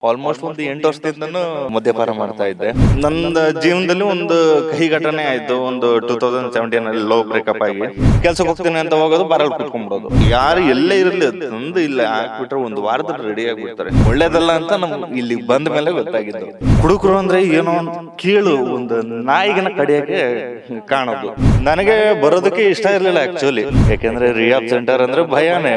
Almost ಒಂದು 8 ವರ್ಷದಿಂದನೂ ಮದ್ಯಪಾನ ಮಾಡ್ತಾ ಇದ್ದೆ. ನನ್ನ ಜೀವನದಲ್ಲಿ ಒಂದು ಕಹಿ ಘಟನೆ ಆಯ್ತು. ಒಂದು 2017 ಅಲ್ಲಿ ಲವ್ ಬ್ರೇಕಪ್ ಆಗಿ ಕೆಲ್ಸಕ್ಕೆ ಹೋಗ್ತೀನಿ ಅಂತ ಹೋಗೋದು, ಬಾರಲ್ಲಿ ಕುತ್ಕೊಂಡ್ಬಿಡೋದು. ಯಾರು ಎಲ್ಲೇ ಇರಲಿ ತಂದು ಇಲ್ಲ ಹಾಕ್ಬಿಟ್ರೆ ಒಂದು ವಾರದಲ್ಲಿ ರೆಡಿ ಆಗ್ಬಿಡ್ತಾರೆ. ಒಳ್ಳೇದಲ್ಲ ಅಂತ ನಮ್ಗೆ ಇಲ್ಲಿ ಬಂದ ಮೇಲೆ ಗೊತ್ತಾಗಿದ್ದು. ಕುಡುಕರು ಅಂದ್ರೆ ಏನೋ ಕೀಳು, ಒಂದು ನಾಯಿಗಿನ ಕಡಿಯಕ್ಕೆ ಕಾಣೋದು. ನನಗೆ ಬರೋದಕ್ಕೆ ಇಷ್ಟ ಇರ್ಲಿಲ್ಲ ಆಕ್ಚುಲಿ. ಯಾಕೆಂದ್ರೆ ರಿಹಾಬ್ ಸೆಂಟರ್ ಅಂದ್ರೆ ಭಯಾನೇ.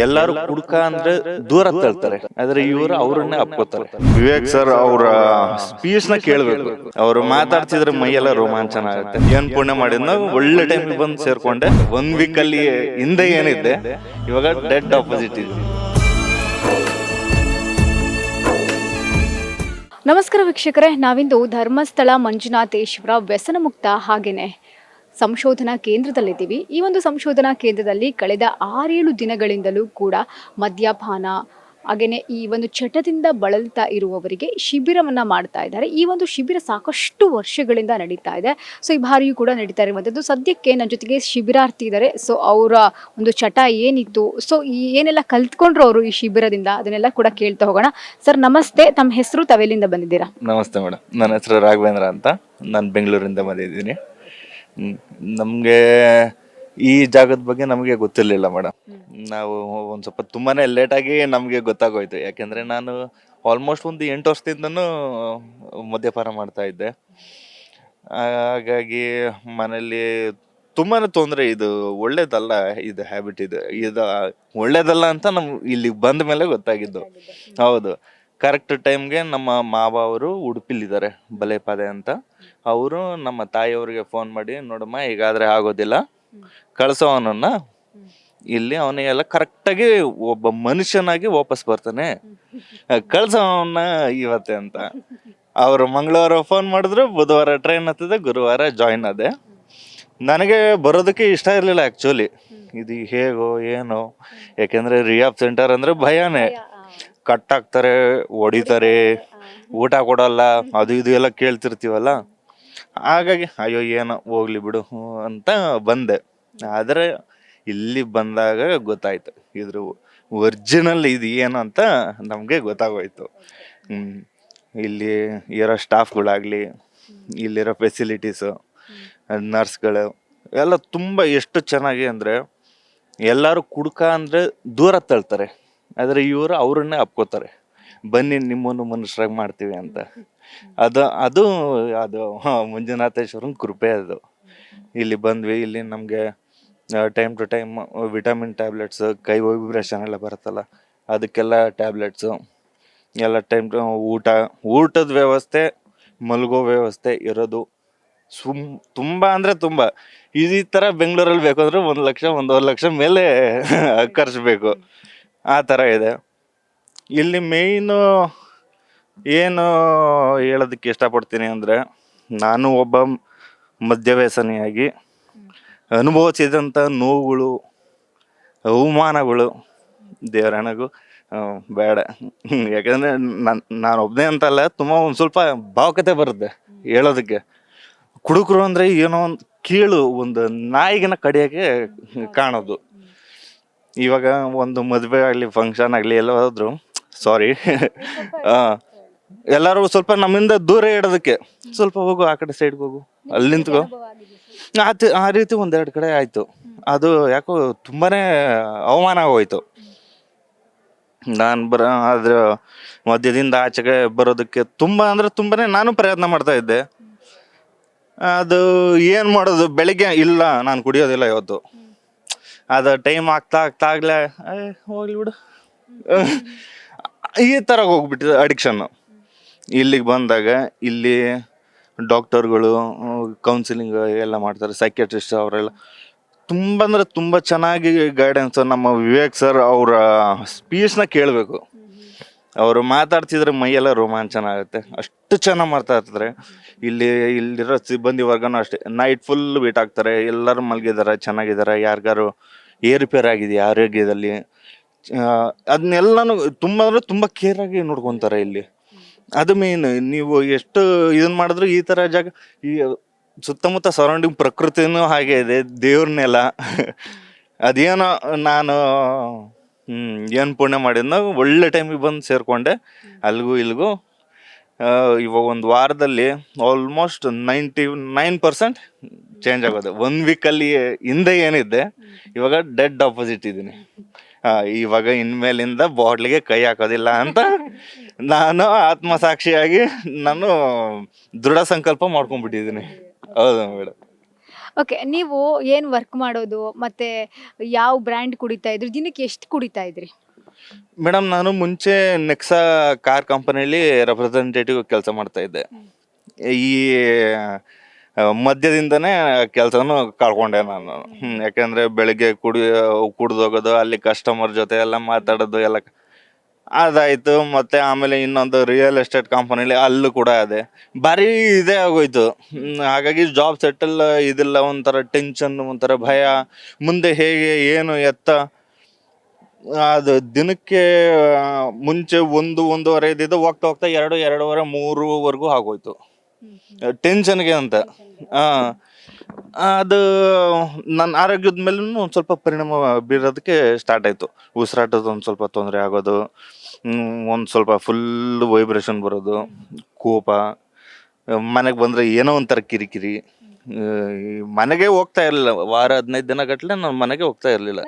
ಎಲ್ಲಾರು ಕುಡ್ಕ ಅಂದ್ರೆ ದೂರ ತಳ್ತಾರೆ, ಆದ್ರೆ ಇವರು ಅವ್ರನ್ನೇ ಅಪ್ಕೋತಾರೆ. ವಿವೇಕ್ ಸರ್ ಅವರ ಸ್ಪೀಚ್ ನ ಕೇಳ್ಬೇಕು. ಅವ್ರು ಮಾತಾಡ್ತಿದ್ರೆ ಮೈಯೆಲ್ಲ ರೋಮಾಂಚನ ಆಗುತ್ತೆ. ಏನ್ ಪುಣ್ಯ ಮಾಡಿದ್ನ ಒಳ್ಳೆ ಟೈಮ್ ಬಂದು ಸೇರ್ಕೊಂಡೆ. 1 ವೀಕ್ ಅಲ್ಲಿ ಹಿಂದೆ ಏನಿದ್ದೆ, ಇವಾಗ ಡೆಡ್ ಆಪೋಸಿಟ್ ಇದೆ. ನಮಸ್ಕಾರ ವೀಕ್ಷಕರೇ, ನಾವಿಂದು ಧರ್ಮಸ್ಥಳ ಮಂಜುನಾಥೇಶ್ವರ ವ್ಯಸನ ಮುಕ್ತ ಹಾಗೇನೆ ಸಂಶೋಧನಾ ಕೇಂದ್ರದಲ್ಲಿದ್ದೀವಿ. ಈ ಒಂದು ಸಂಶೋಧನಾ ಕೇಂದ್ರದಲ್ಲಿ ಕಳೆದ 6-7 ದಿನಗಳಿಂದಲೂ ಕೂಡ ಮದ್ಯಪಾನ ಹಾಗೆಯೇ ಈ ಒಂದು ಚಟದಿಂದ ಬಳಲ್ತಾ ಇರುವವರಿಗೆ ಶಿಬಿರವನ್ನು ಮಾಡ್ತಾ ಇದ್ದಾರೆ. ಈ ಒಂದು ಶಿಬಿರ ಸಾಕಷ್ಟು ವರ್ಷಗಳಿಂದ ನಡೀತಾ ಇದೆ. ಸೊ ಈ ಬಾರಿಯೂ ಕೂಡ ನಡೀತಾ ಇರುವಂಥದ್ದು. ಸದ್ಯಕ್ಕೆ ನನ್ನ ಜೊತೆಗೆ ಶಿಬಿರಾರ್ಥಿ ಇದ್ದಾರೆ. ಸೊ ಅವರ ಒಂದು ಚಟ ಏನಿತ್ತು, ಸೊ ಏನೆಲ್ಲ ಕಲ್ತ್ಕೊಂಡ್ರು ಅವರು ಈ ಶಿಬಿರದಿಂದ, ಅದನ್ನೆಲ್ಲ ಕೂಡ ಕೇಳ್ತಾ ಹೋಗೋಣ. ಸರ್ ನಮಸ್ತೆ, ತಮ್ಮ ಹೆಸರು, ತಾವೆಲ್ಲಿಂದ ಬಂದಿದ್ದೀರಾ? ನಮಸ್ತೆ ಮೇಡಮ್, ನನ್ನ ಹೆಸರು ರಾಘವೇಂದ್ರ ಅಂತ. ನಾನು ಬೆಂಗಳೂರಿಂದ ಬಂದಿದ್ದೀನಿ. ನಮಗೆ ಈ ಜಾಗದ ಬಗ್ಗೆ ನಮಗೆ ಗೊತ್ತಿರಲಿಲ್ಲ ಮೇಡಮ್. ನಾವು ಒಂದು ಸ್ವಲ್ಪ ತುಂಬಾನೇ ಲೇಟಾಗಿ ನಮಗೆ ಗೊತ್ತಾಗೋಯ್ತು. ಯಾಕೆಂದರೆ ನಾನು ಆಲ್ಮೋಸ್ಟ್ ಒಂದು 8 ವರ್ಷದಿಂದನೂ ಮದ್ಯಪಾನ ಮಾಡ್ತಾ ಇದ್ದೆ. ಹಾಗಾಗಿ ಮನೇಲಿ ತುಂಬಾ ತೊಂದರೆ. ಇದು ಒಳ್ಳೇದಲ್ಲ, ಇದು ಹ್ಯಾಬಿಟ್, ಇದು ಒಳ್ಳೇದಲ್ಲ ಅಂತ ನಮ್ಗೆ ಇಲ್ಲಿ ಬಂದ ಮೇಲೆ ಗೊತ್ತಾಗಿದ್ದು. ಹೌದು, ಕರೆಕ್ಟ್ ಟೈಮ್ಗೆ ನಮ್ಮ ಮಾವ ಅವರು ಉಡುಪಿಲಿದ್ದಾರೆ, ಬಲೇಪಾದೆ ಅಂತ. ಅವರು ನಮ್ಮ ತಾಯಿಯವ್ರಿಗೆ ಫೋನ್ ಮಾಡಿ, ನೋಡಮ್ಮ ಹೀಗಾದ್ರೆ ಆಗೋದಿಲ್ಲ, ಕಳ್ಸೋ ಅವನನ್ನ ಇಲ್ಲಿ, ಅವನಿಗೆಲ್ಲ ಕರೆಕ್ಟಾಗಿ ಒಬ್ಬ ಮನುಷ್ಯನಾಗಿ ವಾಪಸ್ ಬರ್ತಾನೆ, ಕಳ್ಸೋ ಅವನ್ನ ಇವತ್ತೆ ಅಂತ. ಅವರು ಮಂಗಳವಾರ ಫೋನ್ ಮಾಡಿದ್ರು, ಬುಧವಾರ ಟ್ರೈನ್ ಹತ್ತದೆ, ಗುರುವಾರ ಜಾಯಿನ್ ಆದೆ. ನನಗೆ ಬರೋದಕ್ಕೆ ಇಷ್ಟ ಇರಲಿಲ್ಲ ಆ್ಯಕ್ಚುಲಿ. ಇದು ಹೇಗೋ ಏನೋ, ಯಾಕೆಂದರೆ ರಿಹಾಬ್ ಸೆಂಟರ್ ಅಂದರೆ ಭಯಾನೇ. ಕಟ್ಟಾಕ್ತಾರೆ, ಹೊಡಿತಾರೆ, ಊಟ ಕೊಡಲ್ಲ, ಅದು ಇದು ಎಲ್ಲ ಕೇಳ್ತಿರ್ತೀವಲ್ಲ. ಹಾಗಾಗಿ ಅಯ್ಯೋ ಏನೋ ಹೋಗ್ಲಿ ಬಿಡು ಅಂತ ಬಂದೆ. ಆದರೆ ಇಲ್ಲಿ ಬಂದಾಗ ಗೊತ್ತಾಯ್ತು ಇದ್ರ ಒರಿಜಿನಲ್ ಇದು ಏನು ಅಂತ ನಮಗೆ ಗೊತ್ತಾಗೋಯ್ತು. ಇಲ್ಲಿ ಇರೋ ಸ್ಟಾಫ್ಗಳಾಗಲಿ, ಇಲ್ಲಿರೋ ಫೆಸಿಲಿಟೀಸು, ನರ್ಸ್ಗಳು ಎಲ್ಲ ತುಂಬ ಎಷ್ಟು ಚೆನ್ನಾಗಿ ಅಂದರೆ, ಎಲ್ಲರೂ ಕುಡ್ಕ ಅಂದರೆ ದೂರ ತಳ್ತಾರೆ, ಆದರೆ ಇವರು ಅವ್ರನ್ನೇ ಅಪ್ಕೋತಾರೆ. ಬನ್ನಿ ನಿಮ್ಮನ್ನು ಮನುಷ್ಯರಾಗಿ ಮಾಡ್ತೀವಿ ಅಂತ. ಅದು ಅದು ಅದು ಮಂಜುನಾಥೇಶ್ವರನ ಕೃಪೆ. ಅದು ಇಲ್ಲಿ ಬಂದ್ವಿ. ಇಲ್ಲಿ ನಮಗೆ time to time vitamin tablets, ಕೈ ವೈಬ್ರೇಷನ್ ಎಲ್ಲ ಬರುತ್ತಲ್ಲ, ಅದಕ್ಕೆಲ್ಲ ಟ್ಯಾಬ್ಲೆಟ್ಸು ಎಲ್ಲ ಟೈಮ್ ಊಟದ ವ್ಯವಸ್ಥೆ, ಮಲಗೋ ವ್ಯವಸ್ಥೆ ಇರೋದು ತುಂಬ ಅಂದರೆ ತುಂಬ. ಈ ಥರ ಬೆಂಗಳೂರಲ್ಲಿ ಬೇಕು ಅಂದರೆ 1 ಲಕ್ಷ 1.5 ಲಕ್ಷ ಮೇಲೆ ಖರ್ಚು, ಆ ಥರ ಇದೆ. ಇಲ್ಲಿ ಮೇಯ್ನು ಏನು ಹೇಳೋದಕ್ಕೆ ಇಷ್ಟಪಡ್ತೀನಿ ಅಂದರೆ, ನಾನು ಒಬ್ಬ ಮದ್ಯವ್ಯಸನಿಯಾಗಿ ಅನುಭವಿಸಿದಂಥ ನೋವುಗಳು, ಅವಮಾನಗಳು ದೇವರಣಗೂ ಬೇಡ. ಯಾಕಂದರೆ ನಾನು ಒಬ್ಬನೇ ಅಂತಲ್ಲ, ತುಂಬ ಒಂದು ಸ್ವಲ್ಪ ಭಾವುಕತೆ ಬರುತ್ತೆ ಹೇಳೋದಕ್ಕೆ. ಕುಡುಕರು ಅಂದರೆ ಏನೋ ಒಂದು ಕೀಳು, ಒಂದು ನಾಯಿಗಿನ ಕಡಿಯೋಕ್ಕೆ ಕಾಣೋದು. ಇವಾಗ ಒಂದು ಮದುವೆ ಆಗಲಿ, ಫಂಕ್ಷನ್ ಆಗಲಿ, ಎಲ್ಲ ಹೋದ್ರು ಸಾರಿ ಎಲ್ಲರೂ ಸ್ವಲ್ಪ ನಮ್ಮಿಂದ ದೂರ ಇಡೋದಕ್ಕೆ, ಸ್ವಲ್ಪ ಹೋಗು ಆ ಕಡೆ ಸೈಡ್ಗೆ ಹೋಗು, ಅಲ್ಲಿ ನಿಂತ್ಕೋ, ಆ ರೀತಿ 1-2 ಕಡೆ ಆಯಿತು. ಅದು ಯಾಕೋ ತುಂಬಾ ಅವಮಾನ ಆಗೋಯ್ತು. ನಾನು ಅದ್ರ ಮಧ್ಯದಿಂದ ಆಚೆಗೆ ಬರೋದಕ್ಕೆ ತುಂಬ ಅಂದರೆ ತುಂಬಾ ನಾನು ಪ್ರಯತ್ನ ಮಾಡ್ತಾ ಇದ್ದೆ. ಅದು ಏನು ಮಾಡೋದು, ಬೆಳಿಗ್ಗೆ ಇಲ್ಲ ನಾನು ಕುಡಿಯೋದಿಲ್ಲ ಇವತ್ತು, ಅದು ಟೈಮ್ ಆಗ್ತಾಗ್ಲೇ ಹೋಗ್ಲಿ ಬಿಡು ಈ ಥರ ಹೋಗ್ಬಿಟ್ಟಿದೆ ಅಡಿಕ್ಷನ್ನು. ಇಲ್ಲಿಗೆ ಬಂದಾಗ ಇಲ್ಲಿ ಡಾಕ್ಟರ್ಗಳು ಕೌನ್ಸಿಲಿಂಗ್ ಎಲ್ಲ ಮಾಡ್ತಾರೆ, ಸೈಕ್ಯಾಟ್ರಿಸ್ಟ್ ಅವರೆಲ್ಲ ತುಂಬ ಅಂದರೆ ತುಂಬ ಚೆನ್ನಾಗಿ ಗೈಡೆನ್ಸ್. ನಮ್ಮ ವಿವೇಕ್ ಸರ್ ಅವರ ಸ್ಪೀಚ್ನ ಕೇಳಬೇಕು. ಅವರು ಮಾತಾಡ್ತಿದ್ರೆ ಮೈಯೆಲ್ಲ ರೋಮಾಂಚನ ಆಗುತ್ತೆ, ಅಷ್ಟು ಚೆನ್ನಾಗಿ ಮಾತಾಡ್ತಾರೆ. ಇಲ್ಲಿರೋ ಸಿಬ್ಬಂದಿ ವರ್ಗನೂ ಅಷ್ಟೇ, ನೈಟ್ ಫುಲ್ ವೇಟ್ ಆಗ್ತಾರೆ, ಎಲ್ಲರೂ ಮಲಗಿದ್ದಾರೆ, ಚೆನ್ನಾಗಿದ್ದಾರೆ. ಯಾರಿಗಾರು ಏರುಪೇರು ಆಗಿದೆಯಾ ಆರೋಗ್ಯದಲ್ಲಿ, ಅದನ್ನೆಲ್ಲನೂ ತುಂಬ ಅಂದರೆ ತುಂಬ ಕೇರಾಗಿ ನೋಡ್ಕೊತಾರೆ ಇಲ್ಲಿ. ಅದು ಮೇನ್. ನೀವು ಎಷ್ಟು ಇದನ್ನು ಮಾಡಿದ್ರು ಈ ಥರ ಜಾಗ, ಈ ಸುತ್ತಮುತ್ತ ಸರೌಂಡಿಂಗ್ ಪ್ರಕೃತಿನೂ ಹಾಗೆ ಇದೆ, ದೇವ್ರನ್ನೆಲ್ಲ ಅದೇನೋ ನಾನು ಏನು ಪುಣ್ಯ ಮಾಡಿದ್ನೋ ಒಳ್ಳೆ ಟೈಮಿಗೆ ಬಂದು ಸೇರಿಕೊಂಡೆ. ಅಲ್ಲಿಗೂ ಇಲ್ಲಿಗೂ ಇವಾಗ ಒಂದು ವಾರದಲ್ಲಿ ಆಲ್ಮೋಸ್ಟ್ 99% ಚೇಂಜ್ ಆಗೋದು. 1 ವೀಕಲ್ಲಿ ಹಿಂದೆ ಏನಿದ್ದೆ ಇವಾಗ ಡೆಡ್ ಆಪೋಸಿಟ್ ಇದ್ದೀನಿ. ಇವಾಗ ಇನ್ಮೇಲಿಂದ ಬಾಟ್ಲಿಗೆ ಕೈ ಹಾಕೋದಿಲ್ಲ ಅಂತ ನಾನು ಆತ್ಮಸಾಕ್ಷಿಯಾಗಿ ನಾನು ದೃಢ ಸಂಕಲ್ಪ ಮಾಡ್ಕೊಂಡ್ಬಿಟ್ಟಿದ್ದೀನಿ. ಹೌದು ಮೇಡಮ್. ಓಕೆ, ನೀವು ಏನು ವರ್ಕ್ ಮಾಡೋದು ಮತ್ತೆ ಯಾವ ಬ್ರ್ಯಾಂಡ್ ಕುಡಿತಾ ಇದ್ರಿ, ದಿನಕ್ಕೆ ಎಷ್ಟು ಕುಡಿತಾ ಇದ್ರಿ? ಮೇಡಮ್ ನಾನು ಮುಂಚೆ ನೆಕ್ಸಾ ಕಾರ್ ಕಂಪನಿಯಲ್ಲಿ ರೆಪ್ರೆಸೆಂಟೇಟಿವ್ ಕೆಲಸ ಮಾಡ್ತಾ ಇದ್ದೆ. ಈ ಮದ್ಯದಿಂದನೇ ಕೆಲಸನೂ ಕಳ್ಕೊಂಡೆ ನಾನು. ಯಾಕೆಂದ್ರೆ ಬೆಳಿಗ್ಗೆ ಕುಡ್ದೋಗೋದು, ಅಲ್ಲಿ ಕಸ್ಟಮರ್ ಜೊತೆ ಎಲ್ಲ ಮಾತಾಡೋದು ಎಲ್ಲ ಅದಾಯ್ತು. ಮತ್ತೆ ಆಮೇಲೆ ಇನ್ನೊಂದು ರಿಯಲ್ ಎಸ್ಟೇಟ್ ಕಂಪನಿಲಿ ಅಲ್ಲೂ ಕೂಡ ಅದೇ ಭಾರಿ ಇದೇ ಆಗೋಯ್ತು. ಹಾಗಾಗಿ ಜಾಬ್ ಸೆಟಲ್ ಇದಿಲ್ಲ, ಒಂಥರ ಟೆನ್ಷನ್, ಒಂಥರ ಭಯ, ಮುಂದೆ ಹೇಗೆ ಏನು ಎತ್ತ. ಅದು ದಿನಕ್ಕೆ ಮುಂಚೆ 1-1.5 ಇದ್ದಿದ್ದು ಹೋಗ್ತಾ ಹೋಗ್ತಾ 2-2.5 3ವರೆಗೂ ಆಗೋಯ್ತು ಟೆನ್ಷನ್ಗೆ ಅಂತ. ಅದು ನನ್ನ ಆರೋಗ್ಯದ ಮೇಲೂ ಒಂದು ಸ್ವಲ್ಪ ಪರಿಣಾಮ ಬೀರೋದಕ್ಕೆ ಸ್ಟಾರ್ಟ್ ಆಯಿತು. ಉಸಿರಾಟದ ಒಂದು ಸ್ವಲ್ಪ ತೊಂದರೆ ಆಗೋದು, ಒಂದು ಸ್ವಲ್ಪ ಫುಲ್ ವೈಬ್ರೇಷನ್ ಬರೋದು, ಕೋಪ, ಮನೆಗೆ ಬಂದರೆ ಏನೋ ಒಂಥರ ಕಿರಿಕಿರಿ. ಮನೆಗೆ ಹೋಗ್ತಾ ಇರಲಿಲ್ಲ. ವಾರ 15 ದಿನ ಗಟ್ಟಲೆ ನಾನು ಮನೆಗೆ ಹೋಗ್ತಾ ಇರಲಿಲ್ಲ.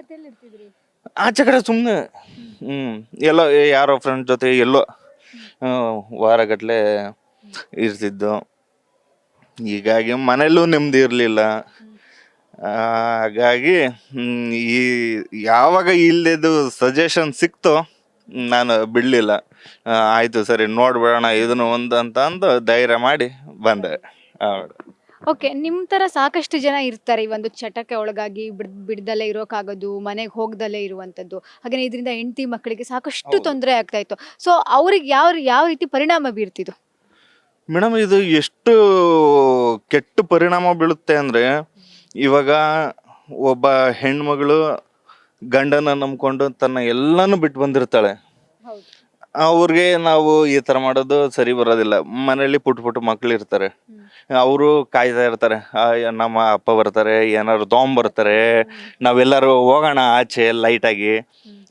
ಆಚೆ ಕಡೆ ಸುಮ್ಮನೆ ಎಲ್ಲೋ ಯಾರೋ ಫ್ರೆಂಡ್ ಜೊತೆ ಎಲ್ಲೋ ವಾರಗಟ್ಟಲೆ ಇರ್ತಿದ್ದು. ಹೀಗಾಗಿ ಮನೇಲೂ ನೆಮ್ಮದಿ ಇರಲಿಲ್ಲ. ಹಾಗಾಗಿ ಈ ಯಾವಾಗ ಇಲ್ಲದು ಸಜೆಷನ್ ಸಿಕ್ತೋ ನಾನು ಬಿಡಲಿಲ್ಲ. ಆಯಿತು ಸರಿ ನೋಡ್ಬಿಡೋಣ ಇದನ್ನು ಒಂದು ಅಂತ ಅಂದು ಧೈರ್ಯ ಮಾಡಿ ಬಂದೆ. ಓಕೆ, ನಿಮ್ಮ ಥರ ಸಾಕಷ್ಟು ಜನ ಇರ್ತಾರೆ ಈ ಒಂದು ಚಟಕ್ಕೆ ಒಳಗಾಗಿ ಬಿಡ್ದಲ್ಲೇ ಇರೋಕ್ಕಾಗೋದು, ಮನೆಗೆ ಹೋಗ್ದಲ್ಲೇ ಇರುವಂಥದ್ದು. ಹಾಗೆಯೇ ಇದರಿಂದ ಹೆಂಡತಿ ಮಕ್ಕಳಿಗೆ ಸಾಕಷ್ಟು ತೊಂದರೆ ಆಗ್ತಾ ಇತ್ತು. ಸೊ ಅವ್ರಿಗೆ ಯಾವ ರೀತಿ ಪರಿಣಾಮ ಬೀರ್ತಿದ್ದು? ಮೇಡಮ್ ಇದು ಎಷ್ಟು ಕೆಟ್ಟ ಪರಿಣಾಮ ಬೀಳುತ್ತೆ ಅಂದರೆ, ಇವಾಗ ಒಬ್ಬ ಹೆಣ್ಮಗಳು ಗಂಡನ ನಂಬ್ಕೊಂಡು ತನ್ನ ಎಲ್ಲನೂ ಬಿಟ್ಟು ಬಂದಿರ್ತಾಳೆ. ಅವ್ರಿಗೆ ನಾವು ಈ ಥರ ಮಾಡೋದು ಸರಿ ಬರೋದಿಲ್ಲ. ಮನೇಲಿ ಪುಟ್ಟ ಮಕ್ಳು ಇರ್ತಾರೆ, ಅವರು ಕಾಯ್ತಾ ಇರ್ತಾರೆ, ನಮ್ಮ ಅಪ್ಪ ಬರ್ತಾರೆ, ಏನಾದ್ರು ತೊಗೊಂಬರ್ತಾರೆ, ನಾವೆಲ್ಲರೂ ಹೋಗೋಣ ಆಚೆ ಲೈಟಾಗಿ,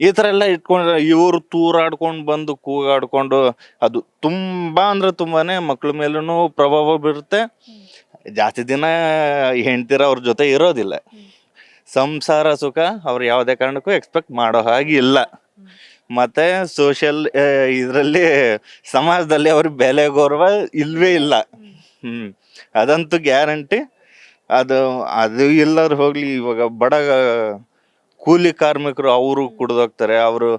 ಈ ಥರ ಎಲ್ಲ ಇಟ್ಕೊಂಡ್ರೆ ಇವರು ತೂರಾಡ್ಕೊಂಡು ಬಂದು ಕೂಗಾಡ್ಕೊಂಡು ಅದು ತುಂಬ ಅಂದರೆ ತುಂಬಾನೇ ಮಕ್ಳ ಮೇಲೂ ಪ್ರಭಾವ ಬೀರುತ್ತೆ. ಜಾಸ್ತಿ ದಿನ ಹೆಂಡ್ತಿರ ಅವ್ರ ಜೊತೆ ಇರೋದಿಲ್ಲ. ಸಂಸಾರ ಸುಖ ಅವ್ರು ಯಾವುದೇ ಕಾರಣಕ್ಕೂ ಎಕ್ಸ್ಪೆಕ್ಟ್ ಮಾಡೋ ಹಾಗೆ ಇಲ್ಲ. ಮತ್ತು ಸೋಷಿಯಲ್ ಇದರಲ್ಲಿ ಸಮಾಜದಲ್ಲಿ ಅವ್ರ ಬೆಲೆ ಗೌರವ ಇಲ್ಲವೇ ಇಲ್ಲ. ಅದಂತೂ ಗ್ಯಾರಂಟಿ. ಅದು ಎಲ್ಲರೂ ಹೋಗಲಿ. ಇವಾಗ ಬಡ ಕೂಲಿ ಕಾರ್ಮಿಕರು ಅವರು ಕುಡ್ದೋಗ್ತಾರೆ. ಅವರು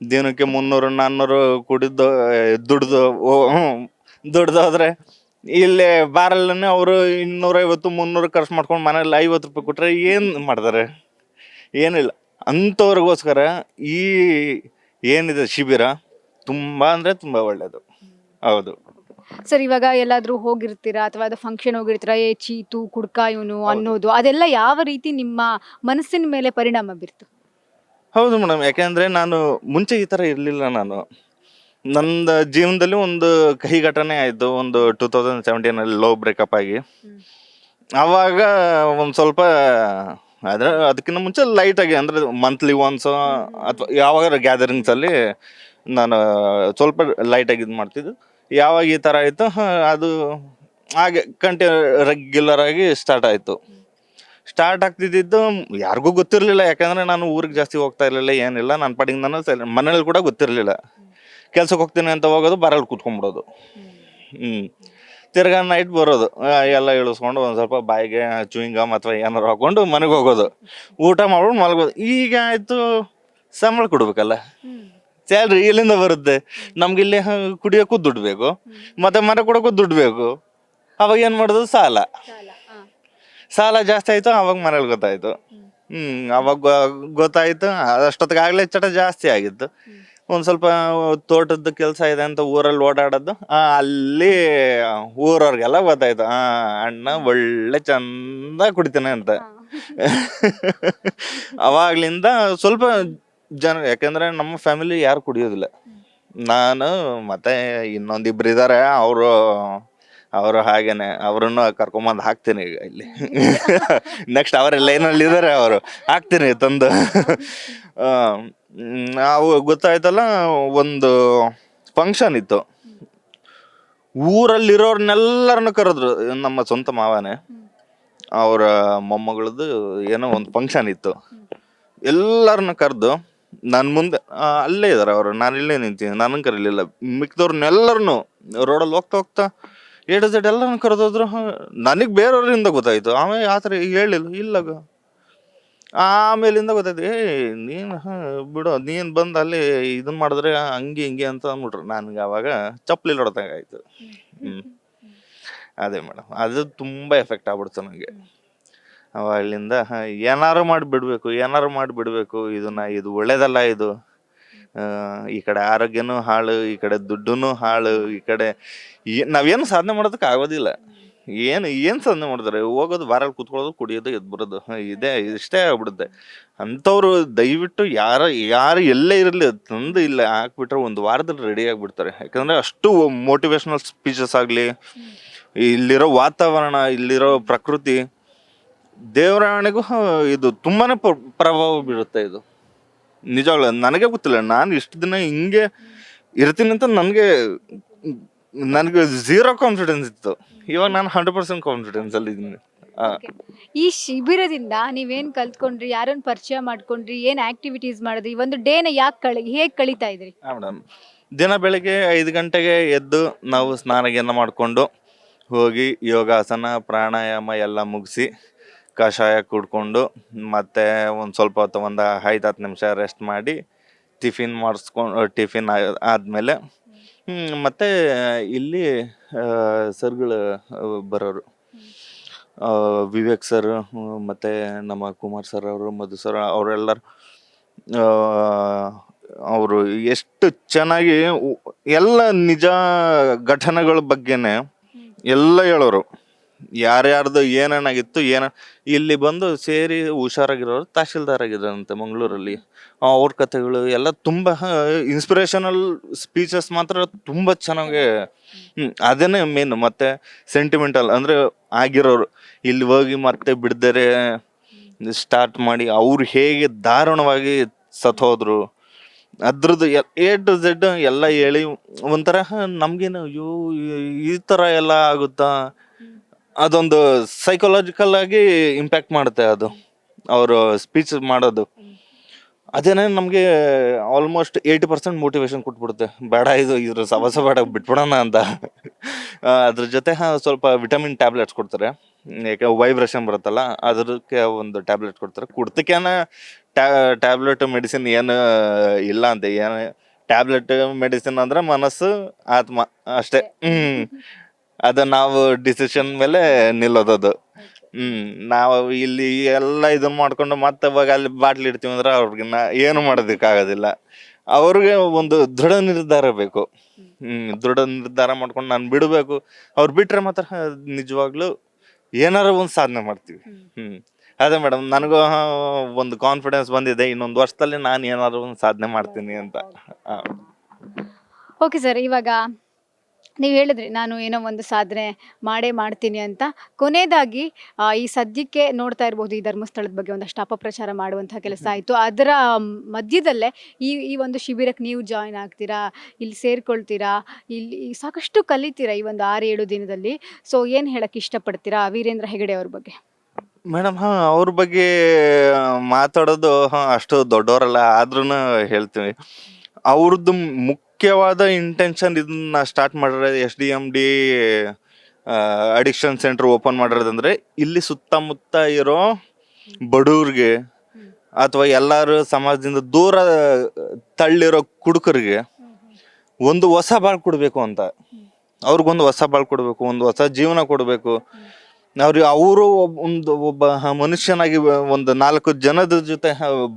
ದಿನಕ್ಕೆ 300-400 ಕುಡಿದು ದುಡ್ದೋದ್ರೆ ಇಲ್ಲೇ ಬಾರಲ್ಲೇ ಅವರು 250-300 ಖರ್ಚು ಮಾಡ್ಕೊಂಡು ಮನೇಲಿ 50 ರೂಪಾಯಿ ಕೊಟ್ಟರೆ ಏನು ಮಾಡ್ತಾರೆ? ಏನಿಲ್ಲ. ಅಂಥವ್ರಿಗೋಸ್ಕರ ಈ ಏನಿದೆ ಶಿಬಿರ ತುಂಬ ಅಂದರೆ ತುಂಬ ಒಳ್ಳೆಯದು. ಹೌದು ಸರ್, ಇವಾಗ ಎಲ್ಲಾದ್ರೂ ಹೋಗಿರ್ತೀರಾ ಅಥವಾ ಅದು ಫಂಕ್ಷನ್ ಹೋಗಿರ್ತೀರಾ, ಚೀತು ಕುಡ್ಕ ಇವನು ಅನ್ನೋದು, ಅದೆಲ್ಲ ಯಾವ ರೀತಿ ನಿಮ್ಮ ಮನಸ್ಸಿನ ಮೇಲೆ ಪರಿಣಾಮ ಬೀರ್ತು? ಹೌದು ಮೇಡಮ್. ಯಾಕೆಂದರೆ ನಾನು ಮುಂಚೆ ಈ ಥರ ಇರಲಿಲ್ಲ. ನಾನು ನನ್ನ ಜೀವನದಲ್ಲಿ ಒಂದು ಕಹಿ ಘಟನೆ ಆಯಿತು. ಒಂದು 2017 ಲವ್ ಬ್ರೇಕಪ್ ಆಗಿ, ಆವಾಗ ಒಂದು ಸ್ವಲ್ಪ ಅದಕ್ಕಿಂತ ಮುಂಚೆ ಲೈಟಾಗಿ ಅಂದರೆ ಮಂತ್ಲಿ ಒನ್ಸ್ ಅಥವಾ ಯಾವಾಗ ಗ್ಯಾದರಿಂಗ್ಸಲ್ಲಿ ನಾನು ಸ್ವಲ್ಪ ಲೈಟಾಗಿ ಇದು ಮಾಡ್ತಿದ್ದು. ಯಾವಾಗ ಈ ಥರ ಆಯಿತು ಅದು ಹಾಗೆ ರೆಗ್ಯುಲರ್ ಆಗಿ ಸ್ಟಾರ್ಟ್ ಆಯಿತು. ಸ್ಟಾರ್ಟ್ ಆಗ್ತಿದ್ದು ಯಾರಿಗೂ ಗೊತ್ತಿರಲಿಲ್ಲ. ಯಾಕಂದರೆ ನಾನು ಊರಿಗೆ ಜಾಸ್ತಿ ಹೋಗ್ತಾ ಇರಲಿಲ್ಲ, ಏನಿಲ್ಲ. ನನ್ನ ಪಾಡಿಗೆ ನಾನು ಮನೇಲಿ ಕೂಡ ಗೊತ್ತಿರಲಿಲ್ಲ. ಕೆಲ್ಸಕ್ಕೆ ಹೋಗ್ತೀನಿ ಅಂತ ಹೋಗೋದು, ಬರಲ್ಲಿ ಕೂತ್ಕೊಂಡ್ಬಿಡೋದು. ತಿರ್ಗಾ ನೈಟ್ ಬರೋದು, ಎಲ್ಲ ಇಳಿಸ್ಕೊಂಡು ಒಂದು ಸ್ವಲ್ಪ ಬಾಯಿಗೆ ಚೂಯಿಂಗ್ ಗಮ್ ಅಥವಾ ಏನಾರು ಹಾಕ್ಕೊಂಡು ಮನೆಗೆ ಹೋಗೋದು, ಊಟ ಮಾಡ್ಕೊಂಡು ಮಲಗೋದು. ಈಗ ಆಯಿತು, ಸಂಬಳ ಕೊಡ್ಬೇಕಲ್ಲ, ಸ್ಯಾಲ್ರಿ ಇಲ್ಲಿಂದ ಬರುತ್ತೆ. ನಮ್ಗೆ ಇಲ್ಲಿ ಕುಡಿಯೋಕ್ಕೂ ದುಡ್ಡು ಬೇಕು, ಮತ್ತು ಮನೆ ಕೊಡೋಕ್ಕೂ ದುಡ್ಡು ಬೇಕು. ಅವಾಗ ಏನು ಮಾಡೋದು? ಸಾಲ ಜಾಸ್ತಿ ಆಯಿತು. ಅವಾಗ ಮನೇಲಿ ಗೊತ್ತಾಯಿತು. ಅವಾಗ ಗೊತ್ತಾಯಿತು. ಅಷ್ಟೊತ್ತಿಗೆ ಆಗಲೇ ಚಟ ಜಾಸ್ತಿ ಆಗಿತ್ತು. ಒಂದು ಸ್ವಲ್ಪ ತೋಟದ ಕೆಲಸ ಇದೆ ಅಂತ ಊರಲ್ಲಿ ಓಡಾಡೋದು, ಅಲ್ಲಿ ಊರವ್ರಿಗೆಲ್ಲ ಗೊತ್ತಾಯ್ತು, ಅಣ್ಣ ಒಳ್ಳೆ ಚಂದ ಕುಡಿತಾನೆ ಅಂತ. ಅವಾಗ್ಲಿಂದ ಸ್ವಲ್ಪ ಜನ, ಯಾಕೆಂದರೆ ನಮ್ಮ ಫ್ಯಾಮಿಲಿ ಯಾರು ಕುಡಿಯೋದಿಲ್ಲ. ನಾನು ಮತ್ತೆ ಇನ್ನೊಂದಿಬ್ರು ಇದ್ದಾರೆ, ಅವರು ಅವರು ಹಾಗೇನೆ ಅವ್ರನ್ನು ಕರ್ಕೊಂಬಂದು ಹಾಕ್ತೀನಿ ಈಗ ಇಲ್ಲಿ. ನೆಕ್ಸ್ಟ್ ಅವರ ಲೈನಲ್ಲಿ ಇದ್ದಾರೆ, ಅವರು ಹಾಕ್ತೀನಿ ತಂದು. ನಾವು ಗೊತ್ತಾಯ್ತಲ್ಲ, ಒಂದು ಫಂಕ್ಷನ್ ಇತ್ತು, ಊರಲ್ಲಿರೋರ್ನೆಲ್ಲರನ್ನು ಕರೆದ್ರು. ನಮ್ಮ ಸ್ವಂತ ಮಾವನೇ, ಅವರ ಮೊಮ್ಮಗಳದ್ದು ಏನೋ ಒಂದು ಫಂಕ್ಷನ್ ಇತ್ತು. ಎಲ್ಲರನ್ನ ಕರೆದು ನನ್ನ ಮುಂದೆ ಅಲ್ಲೇ ಇದ್ದಾರೆ ಅವರು, ನಾನು ಇಲ್ಲೇ ನಿಂತೀನಿ, ನನಗೆ ಕರೀಲಿಲ್ಲ. ಮಿಕ್ದವ್ರನ್ನೆಲ್ಲರನ್ನು ರೋಡಲ್ಲಿ ಹೋಗ್ತಾ ಹೋಗ್ತಾ A to Z ಎಲ್ಲರನ್ನು ಕರೆದೋದ್ರು. ನನಗೆ ಬೇರೆಯವರಿಂದ ಗೊತ್ತಾಯ್ತು, ಆಮೇಲೆ ಆ ಥರ ಹೇಳಿಲ್ಲ. ಇಲ್ಲ ಆಮೇಲಿಂದ ಗೊತ್ತಾಯ್ತು, ನೀನು ಬಿಡು, ನೀನು ಬಂದು ಅಲ್ಲಿ ಇದನ್ನ ಮಾಡಿದ್ರೆ ಹಂಗೆ ಹಿಂಗೆ ಅಂತ ಅಂದ್ಬಿಟ್ರು. ನನಗೆ ಅವಾಗ ಚಪ್ಪಲಿ ಹೊಡೆದಂಗಾಯ್ತು. ಅದೇ ಮೇಡಮ್, ಅದು ತುಂಬ ಎಫೆಕ್ಟ್ ಆಗ್ಬಿಡ್ತು ನನಗೆ. ಅವಾಗಲಿಂದ ಏನಾರು ಮಾಡಿಬಿಡ್ಬೇಕು ಇದನ್ನ, ಇದು ಒಳ್ಳೇದಲ್ಲ ಇದು. ಈ ಕಡೆ ಆರೋಗ್ಯನೂ ಹಾಳು, ಈ ಕಡೆ ದುಡ್ಡು ಹಾಳು, ಈ ಕಡೆ ನಾವೇನು ಸಾಧನೆ ಮಾಡೋದಕ್ಕೆ ಆಗೋದಿಲ್ಲ. ಏನು ಸಾಧನೆ ಮಾಡಿದ್ರೆ ಹೋಗೋದು, ಬಾರಲ್ಲಿ ಕೂತ್ಕೊಳ್ಳೋದು, ಕುಡಿಯೋದು, ಎದ್ದು ಬರೋದು, ಇಷ್ಟೇ ಆಗ್ಬಿಡುತ್ತೆ. ಅಂಥವ್ರು ದಯವಿಟ್ಟು ಯಾರು ಎಲ್ಲೇ ಇರಲಿ ತಂದು ಇಲ್ಲ ಹಾಕ್ಬಿಟ್ರೆ ಒಂದು ವಾರದಲ್ಲಿ ರೆಡಿ ಆಗಿಬಿಡ್ತಾರೆ. ಯಾಕಂದರೆ ಅಷ್ಟು ಮೋಟಿವೇಶ್ನಲ್ ಸ್ಪೀಚಸ್ ಆಗಲಿ, ಇಲ್ಲಿರೋ ವಾತಾವರಣ, ಇಲ್ಲಿರೋ ಪ್ರಕೃತಿ, ದೇವರಾಣೆಗೂ ಇದು ತುಂಬಾನೇ ಪ್ರಭಾವ ಬೀರುತ್ತೆ. ಇದು ನಿಜವಾಗ್ಲೂ ನನಗೆ ಗೊತ್ತಿಲ್ಲ, ನಾನು ಇಷ್ಟು ದಿನ ಹಿಂಗೆ ಇರ್ತೀನಿ ಅಂತ ನನಗೆ 0 ಕಾನ್ಫಿಡೆನ್ಸ್ ಇತ್ತು. ಇವಾಗ ನಾನು 100% ಕಾನ್ಫಿಡೆನ್ಸ್ ಅಲ್ಲಿ ಇದ್ದೀನಿ. ಈ ಶಿಬಿರದಿಂದ ನೀವೇನ್ ಕಲ್ತ್ಕೊಂಡ್ರಿ, ಯಾರನ್ನ ಪರಿಚಯ ಮಾಡ್ಕೊಂಡ್ರಿ, ಏನ್ ಆಕ್ಟಿವಿಟೀಸ್ ಮಾಡಿದ್ರಿ, ಒಂದು ಡೇನ ಹೇಗ್ ಕಳೀತಾ ಇದ್ರಿ? ಮೇಡಮ್, ದಿನ ಬೆಳಗ್ಗೆ 5 ಗಂಟೆಗೆ ಎದ್ದು ನಾವು ಸ್ನಾನ ಮಾಡಿಕೊಂಡು ಹೋಗಿ ಯೋಗಾಸನ ಪ್ರಾಣಾಯಾಮ ಎಲ್ಲ ಮುಗಿಸಿ ಕಷಾಯ ಕುಡ್ಕೊಂಡು ಮತ್ತೆ ಒಂದು ಸ್ವಲ್ಪ ಹೊತ್ತು, ಒಂದು 5-10 ನಿಮಿಷ ರೆಸ್ಟ್ ಮಾಡಿ ಟಿಫಿನ್ ಆದಮೇಲೆ ಮತ್ತೆ ಇಲ್ಲಿ ಸರ್ಗಳು ಬರೋರು, ವಿವೇಕ್ ಸರ್ ಮತ್ತು ನಮ್ಮ ಕುಮಾರ್ ಸರ್ ಅವರು, ಮಧು ಸರ್ ಅವರೆಲ್ಲರು ಅವರು ಎಷ್ಟು ಚೆನ್ನಾಗಿ ಎಲ್ಲ ನಿಜ ಘಟನೆಗಳ ಬಗ್ಗೆನೇ ಎಲ್ಲ ಹೇಳೋರು. ಯಾರ್ಯಾರ್ದು ಏನೇನಾಗಿತ್ತು ಇಲ್ಲಿ ಬಂದು ಸೇರಿ ಹುಷಾರಾಗಿರೋರು ತಹಶೀಲ್ದಾರ್ ಆಗಿದ್ದಾರಂತೆ ಮಂಗಳೂರಲ್ಲಿ. ಅವ್ರ ಕಥೆಗಳು ಎಲ್ಲ ತುಂಬ ಇನ್ಸ್ಪಿರೇಷನಲ್ ಸ್ಪೀಚಸ್ ಮಾತ್ರ ತುಂಬ ಚೆನ್ನಾಗಿ. ಅದನ್ನೇ ಮೇನ್. ಮತ್ತೆ ಸೆಂಟಿಮೆಂಟಲ್ ಅಂದರೆ ಆಗಿರೋರು ಇಲ್ಲಿ ಹೋಗಿ ಮತ್ತೆ ಬಿಡ್ದರೆ ಸ್ಟಾರ್ಟ್ ಮಾಡಿ ಅವ್ರು ಹೇಗೆ ದಾರುಣವಾಗಿ ಸತ್ತೋದ್ರು, ಅದ್ರದ್ದು A to Z ಎಲ್ಲ ಹೇಳಿ ಒಂಥರ ನಮ್ಗೇನು ಅಯ್ಯೋ ಈ ಥರ ಎಲ್ಲ ಆಗುತ್ತಾ, ಅದೊಂದು ಸೈಕಲಾಜಿಕಲ್ ಆಗಿ ಇಂಪ್ಯಾಕ್ಟ್ ಮಾಡುತ್ತೆ ಅದು ಅವರು ಸ್ಪೀಚ್ ಮಾಡೋದು. ಅದೇನೇ ನಮಗೆ ಆಲ್ಮೋಸ್ಟ್ 80% ಮೋಟಿವೇಶನ್ ಕೊಟ್ಬಿಡುತ್ತೆ. ಬೇಡ ಇದ್ರ ಸವಸ ಬೇಡ, ಬಿಟ್ಬಿಡೋಣ ಅಂತ. ಅದ್ರ ಜೊತೆ ಸ್ವಲ್ಪ ವಿಟಮಿನ್ ಟ್ಯಾಬ್ಲೆಟ್ಸ್ ಕೊಡ್ತಾರೆ. ಯಾಕೆ ವೈಬ್ರೇಷನ್ ಬರುತ್ತಲ್ಲ, ಅದಕ್ಕೆ ಒಂದು ಟ್ಯಾಬ್ಲೆಟ್ ಕೊಡ್ತಾರೆ. ಕುಡ್ತಕ್ಕೇನ ಟ್ಯಾಬ್ಲೆಟ್ ಮೆಡಿಸಿನ್ ಏನು ಇಲ್ಲ ಅಂತ. ಏನು ಟ್ಯಾಬ್ಲೆಟ್ ಮೆಡಿಸಿನ್ ಅಂದ್ರೆ ಮನಸ್ಸು ಆತ್ಮ ಅಷ್ಟೇ. ಅದು ನಾವು ಡಿಸಿಷನ್ ಮೇಲೆ ನಿಲ್ಲೋದದು. ನಾವು ಇಲ್ಲಿ ಎಲ್ಲ ಇದನ್ನ ಮಾಡ್ಕೊಂಡು ಮತ್ತೆ ಇವಾಗ ಅಲ್ಲಿ ಬಾಟ್ಲಿ ಇಡ್ತೀವಿ ಅಂದ್ರೆ ಅವ್ರಿಗೆ ಏನು ಮಾಡೋದಕ್ಕಾಗೋದಿಲ್ಲ. ಅವ್ರಿಗೆ ಒಂದು ದೃಢ ನಿರ್ಧಾರ ಬೇಕು. ದೃಢ ನಿರ್ಧಾರ ಮಾಡ್ಕೊಂಡು ನಾನು ಬಿಡಬೇಕು. ಅವ್ರು ಬಿಟ್ರೆ ಮಾತ್ರ ನಿಜವಾಗ್ಲೂ ಏನಾರ ಒಂದು ಸಾಧನೆ ಮಾಡ್ತೀವಿ. ಅದೇ ಮೇಡಮ್, ನನಗೂ ಒಂದು ಕಾನ್ಫಿಡೆನ್ಸ್ ಬಂದಿದೆ, ಇನ್ನೊಂದು ವರ್ಷದಲ್ಲಿ ನಾನು ಏನಾದ್ರು ಒಂದು ಸಾಧನೆ ಮಾಡ್ತೀನಿ ಅಂತ. ಓಕೆ ಸರ್, ಇವಾಗ ನೀವು ಹೇಳಿದ್ರಿ ನಾನು ಏನೋ ಒಂದು ಸಾಧನೆ ಮಾಡ್ತೀನಿ ಅಂತ. ಕೊನೆಯದಾಗಿ ಈ ಸದ್ಯಕ್ಕೆ ನೋಡ್ತಾ ಇರ್ಬೋದು, ಈ ಧರ್ಮಸ್ಥಳದ ಬಗ್ಗೆ ಒಂದಷ್ಟು ಅಪಪ್ರಚಾರ ಮಾಡುವಂತಹ ಕೆಲಸ ಆಯಿತು. ಅದರ ಮಧ್ಯದಲ್ಲೇ ಈ ಒಂದು ಶಿಬಿರಕ್ಕೆ ನೀವು ಜಾಯಿನ್ ಆಗ್ತೀರಾ, ಇಲ್ಲಿ ಸೇರ್ಕೊಳ್ತೀರಾ, ಇಲ್ಲಿ ಸಾಕಷ್ಟು ಕಲಿತೀರಾ ಈ ಒಂದು 6-7 ದಿನದಲ್ಲಿ. ಸೊ ಏನು ಹೇಳಕ್ಕೆ ಇಷ್ಟಪಡ್ತೀರಾ ವೀರೇಂದ್ರ ಹೆಗಡೆ ಅವ್ರ ಬಗ್ಗೆ? ಮೇಡಮ್, ಅವ್ರ ಬಗ್ಗೆ ಮಾತಾಡೋದು ಅಷ್ಟು ದೊಡ್ಡವರಲ್ಲ, ಆದ್ರೂ ಹೇಳ್ತೀವಿ. ಅವ್ರದ್ದು ಮುಖ್ಯವಾದ ಇಂಟೆನ್ಷನ್ ಇದನ್ನ ಸ್ಟಾರ್ಟ್ ಮಾಡಿದ್ರೆ, SDMD ಅಡಿಕ್ಷನ್ ಸೆಂಟರ್ ಓಪನ್ ಮಾಡಿರೋದಂದ್ರೆ ಇಲ್ಲಿ ಸುತ್ತಮುತ್ತ ಇರೋ ಬಡವ್ರಿಗೆ ಅಥವಾ ಎಲ್ಲರೂ ಸಮಾಜದಿಂದ ದೂರ ತಳ್ಳಿರೋ ಕುಡುಕರಿಗೆ ಒಂದು ಹೊಸ ಬಾಳ್ ಕೊಡಬೇಕು ಅಂತ. ಅವ್ರಿಗೊಂದು ಹೊಸ ಬಾಳ್ ಕೊಡಬೇಕು, ಒಂದು ಹೊಸ ಜೀವನ ಕೊಡಬೇಕು. ಅವರು ಒಬ್ಬ ಮನುಷ್ಯನಾಗಿ ಒಂದು 4 ಜನದ ಜೊತೆ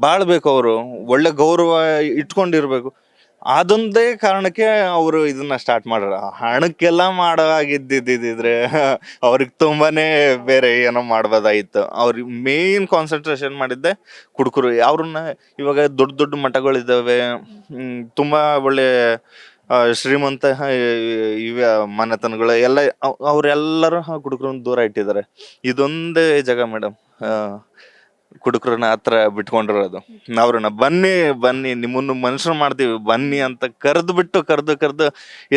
ಬಾಳ್ಬೇಕು, ಅವರು ಒಳ್ಳೆ ಗೌರವ ಇಟ್ಕೊಂಡಿರ್ಬೇಕು. ಅದೊಂದೇ ಕಾರಣಕ್ಕೆ ಅವರು ಇದನ್ನ ಸ್ಟಾರ್ಟ್ ಮಾಡ್ಯಾರ. ಹಣಕ್ಕೆಲ್ಲ ಮಾಡೋ ಆಗಿದ್ದಿದ್ರೆ ಅವ್ರಿಗೆ ತುಂಬಾನೇ ಬೇರೆ ಏನೋ ಮಾಡ್ಬೋದಾಗಿತ್ತು. ಅವ್ರಿಗೆ ಮೇನ್ ಕಾನ್ಸಂಟ್ರೇಷನ್ ಮಾಡಿದ್ದೆ ಕುಡುಕರು. ಅವ್ರನ್ನ ಇವಾಗ ದೊಡ್ಡ ದೊಡ್ಡ ಮಠಗಳಿದ್ದಾವೆ, ತುಂಬಾ ಒಳ್ಳೆ ಶ್ರೀಮಂತ ಇವೆ ಮನೆತನಗಳು ಎಲ್ಲ ಅವರೆಲ್ಲರೂ ಕುಡುಕರನ್ನ ದೂರ ಇಟ್ಟಿದ್ದಾರೆ. ಇದೊಂದೇ ಜಾಗ ಮೇಡಮ್ ಕುಡುಕರನ್ನ ಹತ್ರ ಬಿಟ್ಕೊಂಡಿರೋದು. ಅವ್ರನ್ನ ಬನ್ನಿ ಬನ್ನಿ ನಿಮ್ಮನ್ನು ಮನುಷ್ಯರು ಮಾಡ್ತೀವಿ ಬನ್ನಿ ಅಂತ ಕರೆದು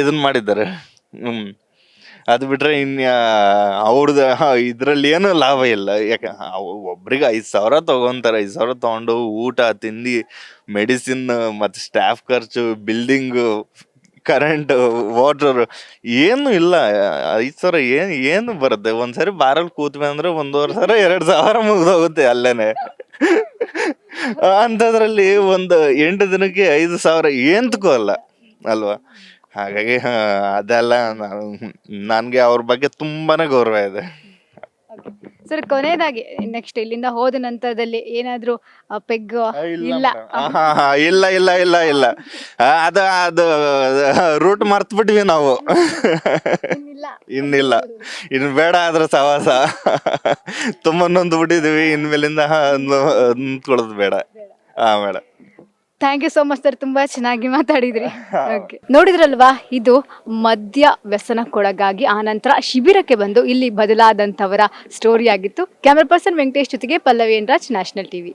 ಇದನ್ನ ಮಾಡಿದ್ದಾರೆ. ಅದು ಬಿಟ್ರೆ ಅವ್ರದ್ದು ಇದ್ರಲ್ಲಿ ಏನು ಲಾಭ ಇಲ್ಲ. ಯಾಕೆ ಒಬ್ರಿಗೆ 5,000 ತಗೊಂತಾರೆ. 5,000 ತಗೊಂಡು ಊಟ ತಿಂಡಿ ಮೆಡಿಸಿನ್ ಮತ್ತೆ ಸ್ಟಾಫ್ ಖರ್ಚು ಬಿಲ್ಡಿಂಗು ಕರೆಂಟ್ ವಾಟರ್ ಏನು ಇಲ್ಲ. 5,000 ಏನು ಬರುತ್ತೆ? ಒಂದ್ಸರಿ ಬಾರಲ್ಲಿ ಕೂತ್ವಿ ಅಂದ್ರೆ 1,500 2,000 ಮುಗ್ದೋಗುತ್ತೆ ಅಲ್ಲೇನೆ. ಅಂಥದ್ರಲ್ಲಿ ಒಂದು 8 ದಿನಕ್ಕೆ 5,000 ಏಂತಕ್ಕೂ ಅಲ್ಲ ಅಲ್ವಾ? ಹಾಗಾಗಿ ಅದೆಲ್ಲ ನನಗೆ ಅವ್ರ ಬಗ್ಗೆ ತುಂಬಾನೇ ಗೌರವ ಇದೆ. ಸರ್, ಕೊನೆಯದಾಗಿ ನೆಕ್ಸ್ಟ್ ಇಲ್ಲಿಂದ ಹೋದ ನಂತರದಲ್ಲಿ ಏನಾದ್ರೂ ಪೆಗ್ ಇಲ್ಲ ಇಲ್ಲ ಇಲ್ಲ ಇಲ್ಲ ಇಲ್ಲ ಅದು ರೂಟ್ ಮರ್ತ್ ಬಿಟ್ವಿ ನಾವು. ಇನ್ನಿಲ್ಲ, ಇನ್ನು ಬೇಡ ಆದ್ರೆ ಸವಾಸ. ತುಂಬಾ ನೊಂದು ಬಿಟ್ಟಿದೀವಿ. ಇನ್ಮೇಲಿಂದ ನಿಂತ್ಕೊಳ್ಳೋದು ಬೇಡ. ಬೇಡ. Thank you so much sir, ತುಂಬಾ ಚೆನ್ನಾಗಿ ಮಾತಾಡಿದ್ರಿ. ನೋಡಿದ್ರಲ್ವಾ, ಇದು ಮದ್ಯ ವ್ಯಸನಕ್ಕೊಳಗಾಗಿ ಆ ನಂತರ ಶಿಬಿರಕ್ಕೆ ಬಂದು ಇಲ್ಲಿ ಬದಲಾದಂಥವರ ಸ್ಟೋರಿ ಆಗಿತ್ತು. ಕ್ಯಾಮರಾ ಪರ್ಸನ್ ವೆಂಕಟೇಶ್ ಜೊತೆಗೆ Pallavi N Raj, national TV.